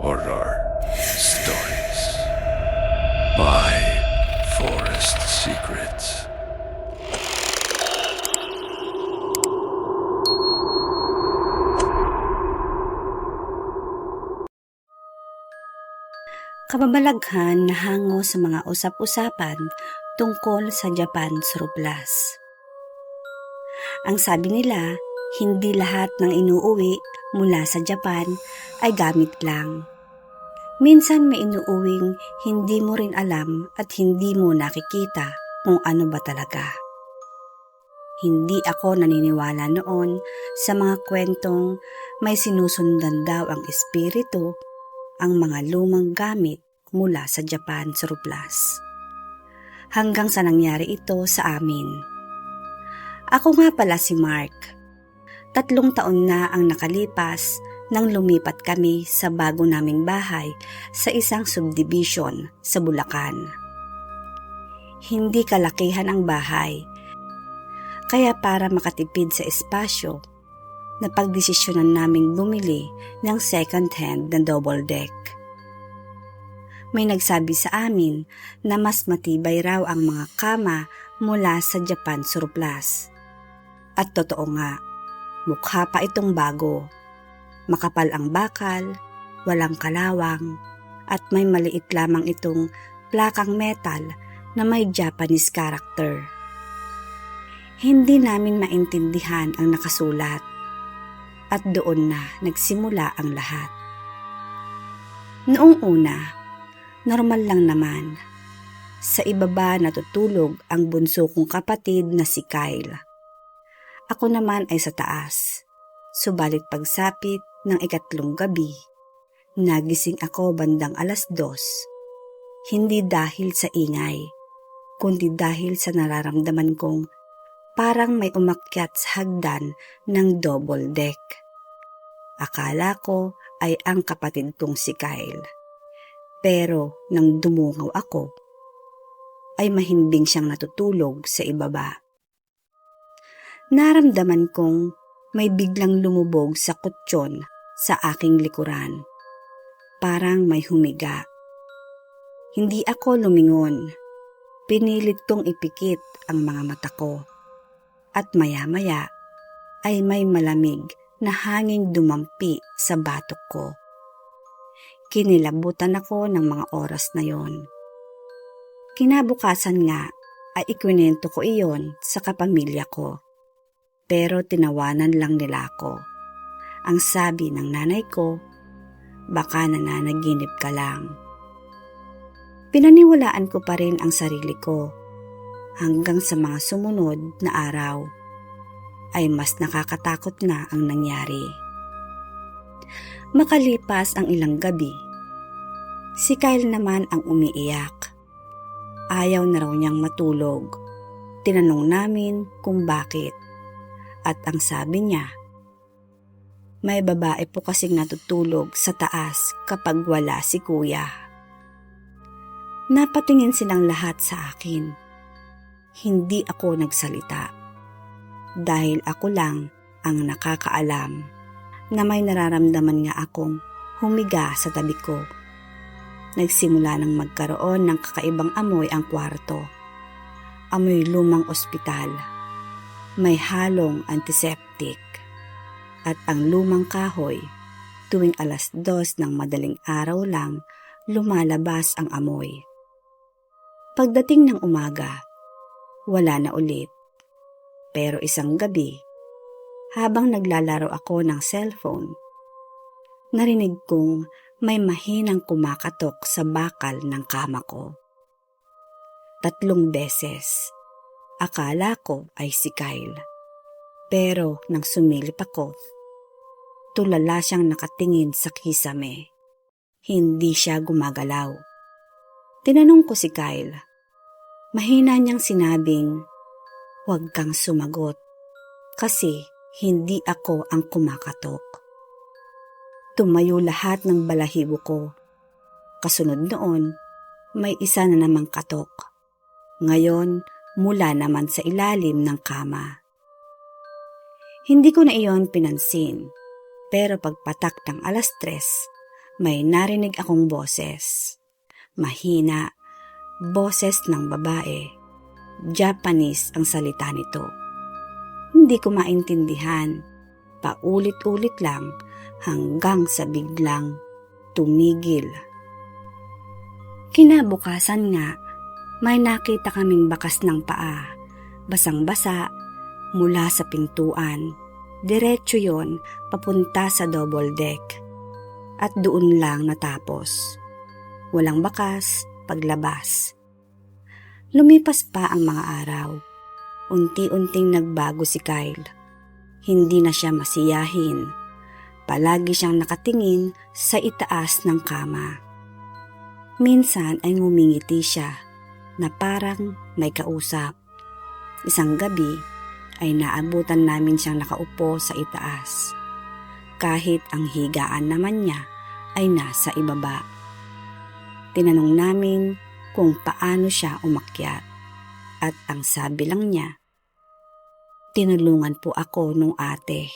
Horror Stories by Forest Secrets. Kababalaghan na hango sa mga usap-usapan tungkol sa Japan surplus. Ang sabi nila, hindi lahat ng inuuwi mula sa Japan ay gamit lang. Minsan may inuuwing hindi mo rin alam at hindi mo nakikita kung ano ba talaga. Hindi ako naniniwala noon sa mga kwentong may sinusundan daw ang espiritu, ang mga lumang gamit mula sa Japan surplus. Hanggang sa nangyari ito sa amin. Ako nga pala si Mark. 3 taon na ang nakalipas nang lumipat kami sa bago naming bahay sa isang subdivision sa Bulacan. Hindi kalakihan ang bahay, kaya para makatipid sa espasyo, napagdesisyonan naming bumili ng second-hand na double deck. May nagsabi sa amin na mas matibay raw ang mga kama mula sa Japan surplus. At totoo nga, mukha pa itong bago. Makapal ang bakal, walang kalawang, at may maliit lamang itong plakang metal na may Japanese character. Hindi namin maintindihan ang nakasulat, at doon na nagsimula ang lahat. Noong una, normal lang naman. Sa ibaba natutulog ang bunso kong kapatid na si Kyle. Ako naman ay sa taas. Subalit pagsapit ng 3 gabi, nagising ako bandang 2:00. Hindi dahil sa ingay, kundi dahil sa nararamdaman kong parang may umakyat sa hagdan ng double deck. Akala ko ay ang kapatid kong si Kyle. Pero nang dumungaw ako, ay mahimbing siyang natutulog sa ibaba. Naramdaman kong may biglang lumubog sa kutsyon sa aking likuran. Parang may humiga. Hindi ako lumingon. Pinilit kong ipikit ang mga mata ko. At maya-maya ay may malamig na hangin dumampi sa batok ko. Kinilabutan ako ng mga oras na yon. Kinabukasan nga ay ikwinento ko iyon sa kapamilya ko. Pero tinawanan lang nila ako. Ang sabi ng nanay ko, baka nananaginip ka lang. Pinaniwalaan ko pa rin ang sarili ko hanggang sa mga sumunod na araw ay mas nakakatakot na ang nangyari. Makalipas ang ilang gabi, si Kyle naman ang umiiyak. Ayaw na raw niyang matulog. Tinanong namin kung bakit. At ang sabi niya, may babae po kasing natutulog sa taas kapag wala si kuya. Napatingin silang lahat sa akin. Hindi ako nagsalita. Dahil ako lang ang nakakaalam na may nararamdaman nga akong humiga sa tabi ko. Nagsimula nang magkaroon ng kakaibang amoy ang kwarto. Amoy lumang ospital. May halong antiseptic. At ang lumang kahoy, tuwing 2:00 ng madaling araw lang, lumalabas ang amoy. Pagdating ng umaga, wala na ulit. Pero isang gabi, habang naglalaro ako ng cellphone, narinig kong may mahinang kumakatok sa bakal ng kama ko. 3 beses. Akala ko ay si Kyle. Pero nang sumilip ako, tulala siyang nakatingin sa kisame. Hindi siya gumagalaw. Tinanong ko si Kyle. Mahina niyang sinabing, huwag kang sumagot kasi hindi ako ang kumakatok. Tumayo lahat ng balahibo ko. Kasunod noon, may isa na namang katok. Ngayon, mula naman sa ilalim ng kama. Hindi ko na iyon pinansin, pero pagpatak ng 3:00, may narinig akong boses. Mahina, boses ng babae. Japanese ang salita nito. Hindi ko maintindihan. Paulit-ulit lang hanggang sa biglang tumigil. Kinabukasan nga, may nakita kaming bakas ng paa. Basang-basa mula sa pintuan. Diretso yon papunta sa double deck. At doon lang natapos. Walang bakas, paglabas. Lumipas pa ang mga araw. Unti-unting nagbago si Kyle. Hindi na siya masiyahin. Palagi siyang nakatingin sa itaas ng kama. Minsan ay ngumingiti siya na parang may kausap. Isang gabi ay naabutan namin siyang nakaupo sa itaas. Kahit ang higaan naman niya ay nasa ibaba. Tinanong namin kung paano siya umakyat at ang sabi lang niya, "Tinulungan po ako nung ate."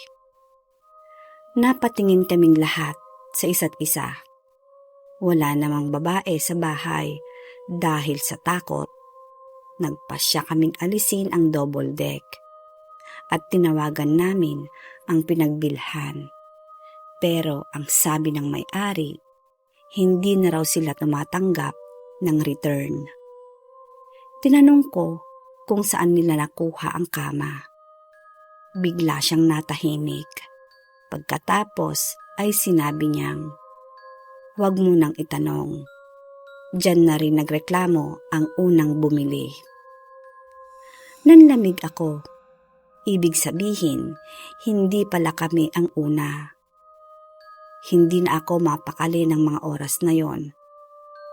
Napatingin kaming lahat sa isa't isa. Wala namang babae sa bahay dahil sa takot. Nagpasya kaming alisin ang double deck at tinawagan namin ang pinagbilhan. Pero ang sabi ng may-ari, hindi na raw sila tumatanggap ng return. Tinanong ko kung saan nila nakuha ang kama. Bigla siyang natahimik. Pagkatapos ay sinabi niyang, "Huwag mo nang itanong." Diyan na rin nagreklamo ang unang bumili. Nanlamig ako. Ibig sabihin, hindi pala kami ang una. Hindi na ako mapakali ng mga oras na yon.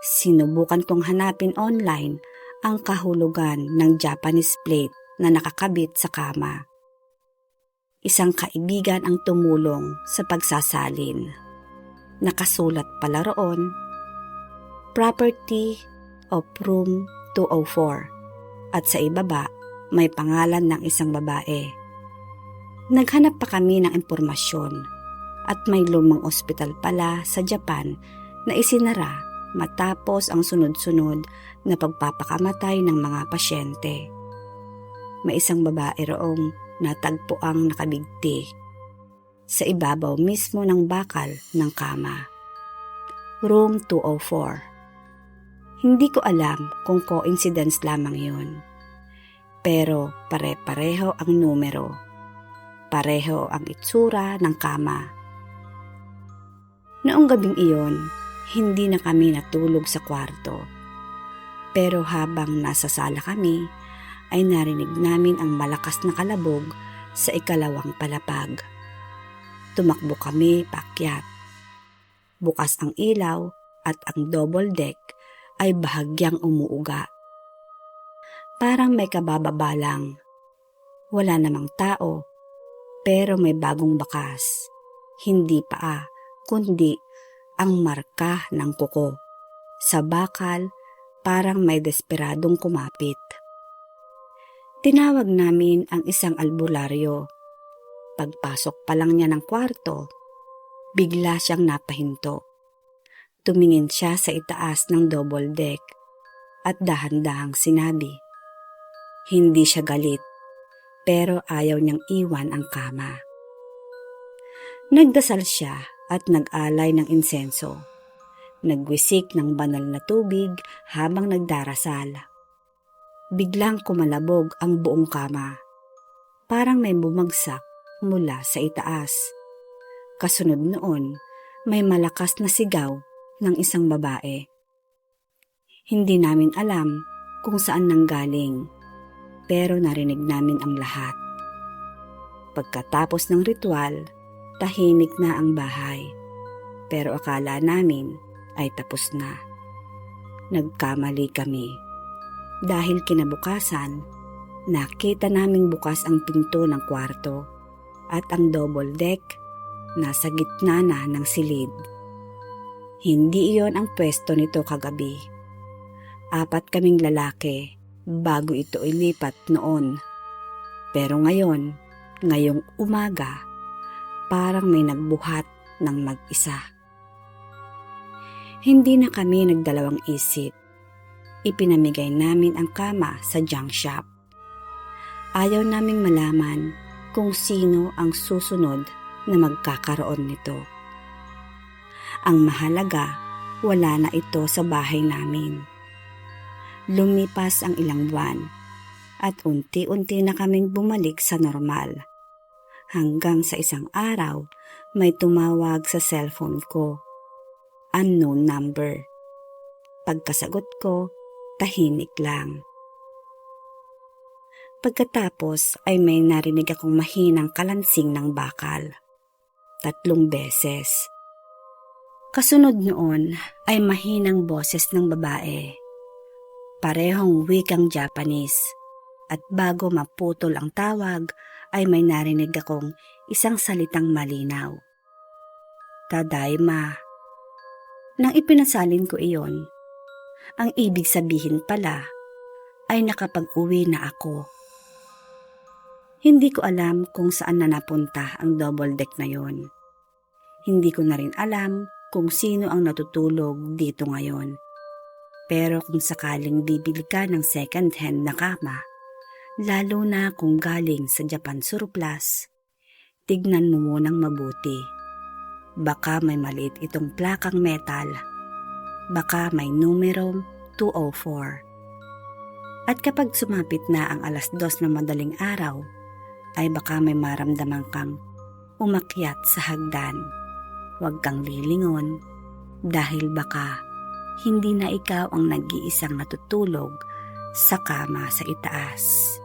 Sinubukan kong hanapin online ang kahulugan ng Japanese plate na nakakabit sa kama. Isang kaibigan ang tumulong sa pagsasalin. Nakasulat pala roon, "Property of Room 204" at sa ibaba may pangalan ng isang babae. Naghanap pa kami ng impormasyon at may lumang ospital pala sa Japan na isinara matapos ang sunod-sunod na pagpapakamatay ng mga pasyente. May isang babae roong natagpuang nakabigti sa ibabaw mismo ng bakal ng kama. Room 204. Hindi ko alam kung coincidence lamang yun. Pero pare-pareho ang numero. Pareho ang itsura ng kama. Noong gabing iyon, hindi na kami natulog sa kwarto. Pero habang nasa sala kami, ay narinig namin ang malakas na kalabog sa ikalawang palapag. Tumakbo kami paakyat. Bukas ang ilaw at ang double deck ay bahagyang umuuga. Parang may kabababa lang. Wala namang tao, pero may bagong bakas. Hindi paa, kundi ang marka ng kuko. Sa bakal, parang may desperadong kumapit. Tinawag namin ang isang albularyo. Pagpasok pa lang niya ng kwarto, bigla siyang napahinto. Tumingin siya sa itaas ng double deck at dahan-dahang sinabi. Hindi siya galit, pero ayaw niyang iwan ang kama. Nagdasal siya at nag-alay ng insenso. Nagwisik ng banal na tubig habang nagdarasal. Biglang kumalabog ang buong kama. Parang may bumagsak mula sa itaas. Kasunod noon, may malakas na sigaw ng isang babae. Hindi namin alam kung saan nanggaling, pero narinig namin ang lahat. Pagkatapos ng ritual, tahimik na ang bahay, pero akala namin ay tapos na. Nagkamali kami. Dahil kinabukasan, nakita naming bukas ang pinto ng kwarto at ang double deck nasa gitna na ng silid. Hindi iyon ang pwesto nito kagabi. 4 kaming lalaki bago ito ilipat noon. Pero ngayong umaga, parang may nagbuhat ng mag-isa. Hindi na kami nagdalawang isip. Ipinamigay namin ang kama sa junk shop. Ayaw naming malaman kung sino ang susunod na magkakaroon nito. Ang mahalaga, wala na ito sa bahay namin. Lumipas ang ilang buwan at unti-unti na kaming bumalik sa normal. Hanggang sa isang araw, may tumawag sa cellphone ko. Unknown number. Pagkasagot ko, tahimik lang. Pagkatapos ay may narinig akong mahinang kalansing ng bakal. 3 beses. Kasunod noon ay mahinang boses ng babae. Parehong wikang Japanese. At bago maputol ang tawag ay may narinig akong isang salitang malinaw. Tadaima. Nang ipinasalin ko iyon, ang ibig sabihin pala ay nakapag-uwi na ako. Hindi ko alam kung saan na napunta ang double deck na yon. Hindi ko na rin alam kung sino ang natutulog dito ngayon. Pero kung sakaling bibili ka ng second hand na kama, lalo na kung galing sa Japan surplus, tignan mo munang mabuti. Baka may maliit itong plakang metal. Baka may numerong 204. At kapag sumapit na ang 2:00 ng madaling araw, ay baka may maramdaman kang umakyat sa hagdan. Huwag kang lilingon dahil baka hindi na ikaw ang nag-iisang natutulog sa kama sa itaas.